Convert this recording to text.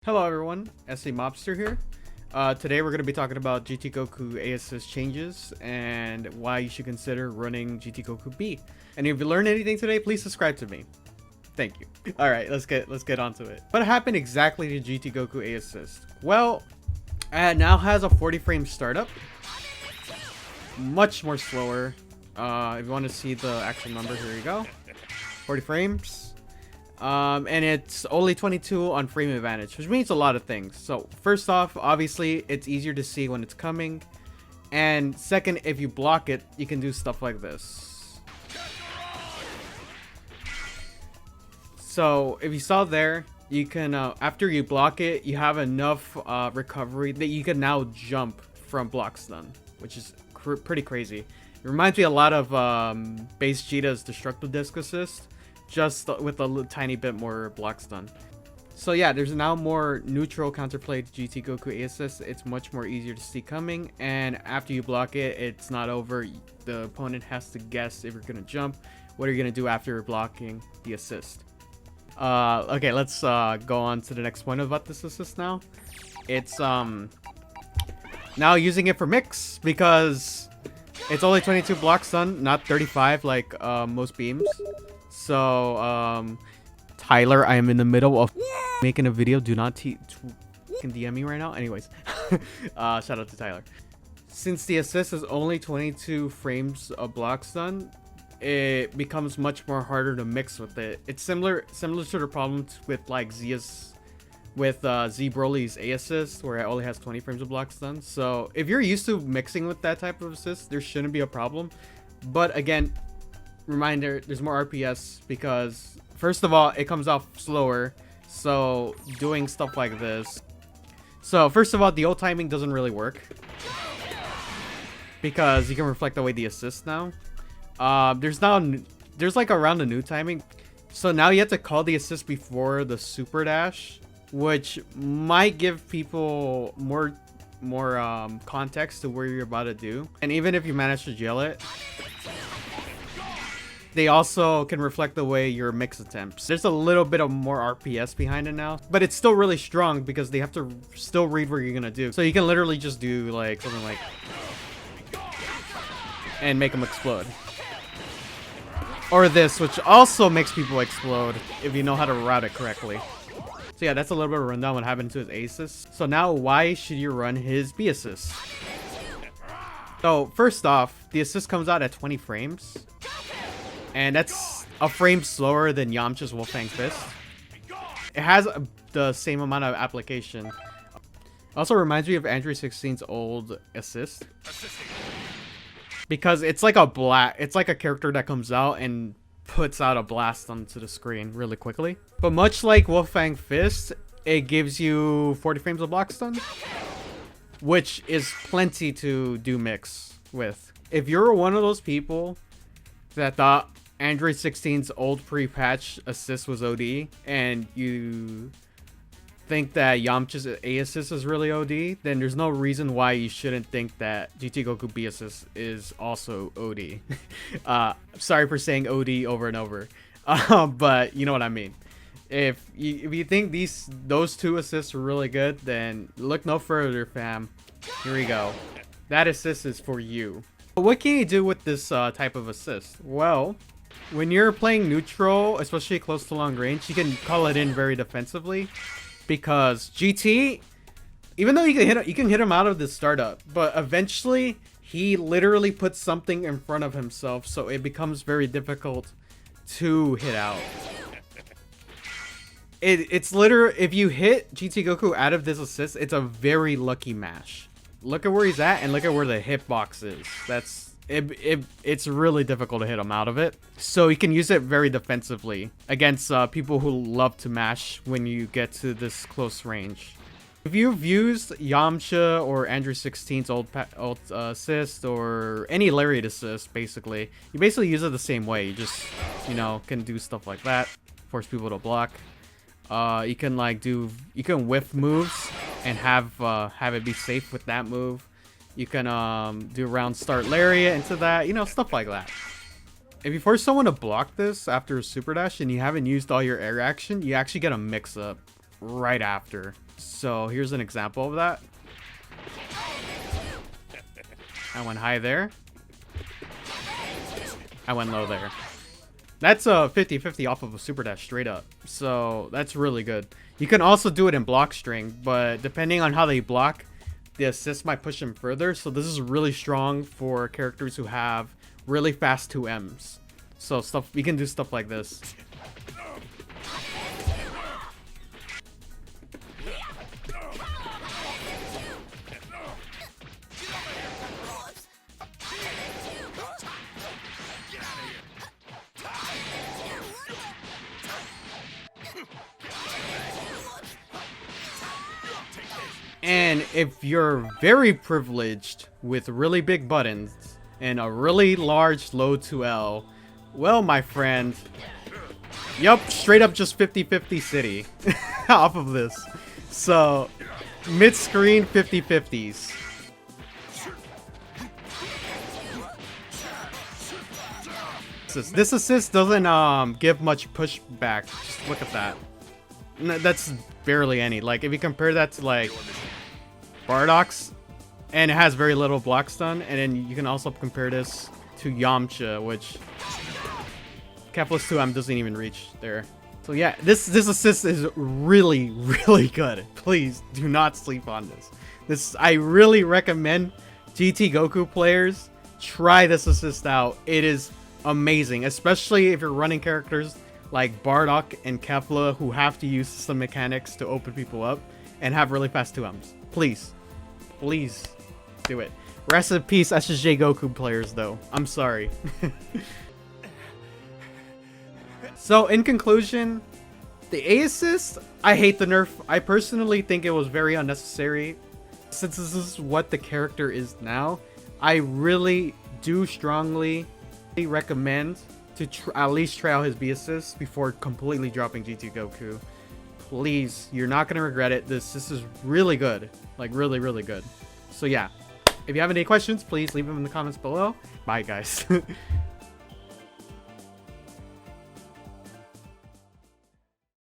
Hello everyone, SC Mobster here. Today we're going to be talking about GT Goku A assist changes and why you should consider running GT Goku B. And if you learned anything today, please subscribe to me. Thank you. Alright, let's get onto it. What happened exactly to GT Goku A assist? Well, it now has a 40 frame startup. Much more slower. If you want to see the actual number, here you go. 40 frames. And it's only 22 on frame advantage, which means a lot of things. So first off, obviously it's easier to see when it's coming, and second, if you block it, you can do stuff like this. So if you saw there, you can after you block it, you have enough recovery that you can now jump from block stun, which is pretty crazy. It reminds me a lot of base Vegeta's destructive disc assist, just with a tiny bit more block stun. So yeah, there's now more neutral counterplay to GT Goku A assist. It's much more easier to see coming, and after you block it, it's not over. The opponent has to guess if you're gonna jump. What are you gonna do after blocking the assist? Okay, let's go on to the next point about this assist now. It's now using it for mix, because it's only 22 block stun, not 35 like most beams. So, Tyler, I am in the middle of making a video. Do not DM me right now. Anyways, shout out to Tyler. Since the assist is only 22 frames of block stun, it becomes much more harder to mix with it. It's similar to the problems with like Z Broly's A assist, where it only has 20 frames of block stun. So if you're used to mixing with that type of assist, there shouldn't be a problem. But again, reminder, there's more RPS because first of all, it comes off slower, so doing stuff like this. So first of all, the old timing doesn't really work because you can reflect away the assist now. There's like around the new timing, so now you have to call the assist before the super dash, which might give people more context to where you're about to do. And even if you manage to jail it, they also can reflect away your mix attempts. There's a little bit of more RPS behind it now, but it's still really strong because they have to still read what you're gonna do. So you can literally just do like something like and make them explode. Or this, which also makes people explode if you know how to route it correctly. So yeah, that's a little bit of a rundown what happened to his A assist. So now why should you run his B assist? So first off, the assist comes out at 20 frames. And that's a frame slower than Yamcha's Wolfang Fist. It has the same amount of application. Also reminds me of Android 16's old assist, because it's like a character that comes out and puts out a blast onto the screen really quickly. But much like Wolfang Fist, it gives you 40 frames of block stun, which is plenty to do mix with. If you're one of those people that thought Android 16's old pre-patch assist was OD, and you think that Yamcha's A assist is really OD, then there's no reason why you shouldn't think that GT Goku B assist is also OD. Sorry for saying OD over and over, but you know what I mean. If you think those two assists are really good, then look no further, fam. Here we go. That assist is for you. But what can you do with this type of assist? Well, when you're playing neutral, especially close to long range, you can call it in very defensively, because GT, even though you can hit him out of the startup, but eventually he literally puts something in front of himself, so it becomes very difficult to hit out. It's literally, if you hit GT Goku out of this assist, it's a very lucky mash. Look at where he's at and look at where the hitbox is. It's really difficult to hit him out of it. So you can use it very defensively against people who love to mash when you get to this close range. If you've used Yamcha or Android 16's old assist or any Lariat assist, basically, you basically use it the same way. You just, can do stuff like that, force people to block. You can whiff moves and have it be safe with that move. You can do round start Lariat into that, stuff like that. If you force someone to block this after a super dash and you haven't used all your air action, you actually get a mix up right after. So here's an example of that. I went high there. I went low there. That's a 50-50 off of a super dash straight up. So that's really good. You can also do it in block string, but depending on how they block, the assist might push them further. So this is really strong for characters who have really fast 2Ms. So we can do stuff like this. And if you're very privileged with really big buttons and a really large low 2L, well, my friend, yup, straight up just 50-50 city off of this. So, mid-screen 50-50s. This assist doesn't give much pushback. Just look at that. That's barely any. Like, if you compare that to, like, Bardock's, and it has very little block stun, and then you can also compare this to Yamcha, which Kefla's 2M doesn't even reach there. So yeah, this assist is really, really good. Please do not sleep on this. I really recommend GT Goku players try this assist out. It is amazing, especially if you're running characters like Bardock and Kefla who have to use some mechanics to open people up and have really fast 2Ms. Please do it. Rest in peace, SSJ Goku players, though. I'm sorry. So, in conclusion, the A assist, I hate the nerf. I personally think it was very unnecessary. Since this is what the character is now, I really do strongly recommend to at least try out his B assist before completely dropping GT Goku. Please, you're not going to regret it. This is really good. Like, really, really good. So, yeah. If you have any questions, please leave them in the comments below. Bye, guys.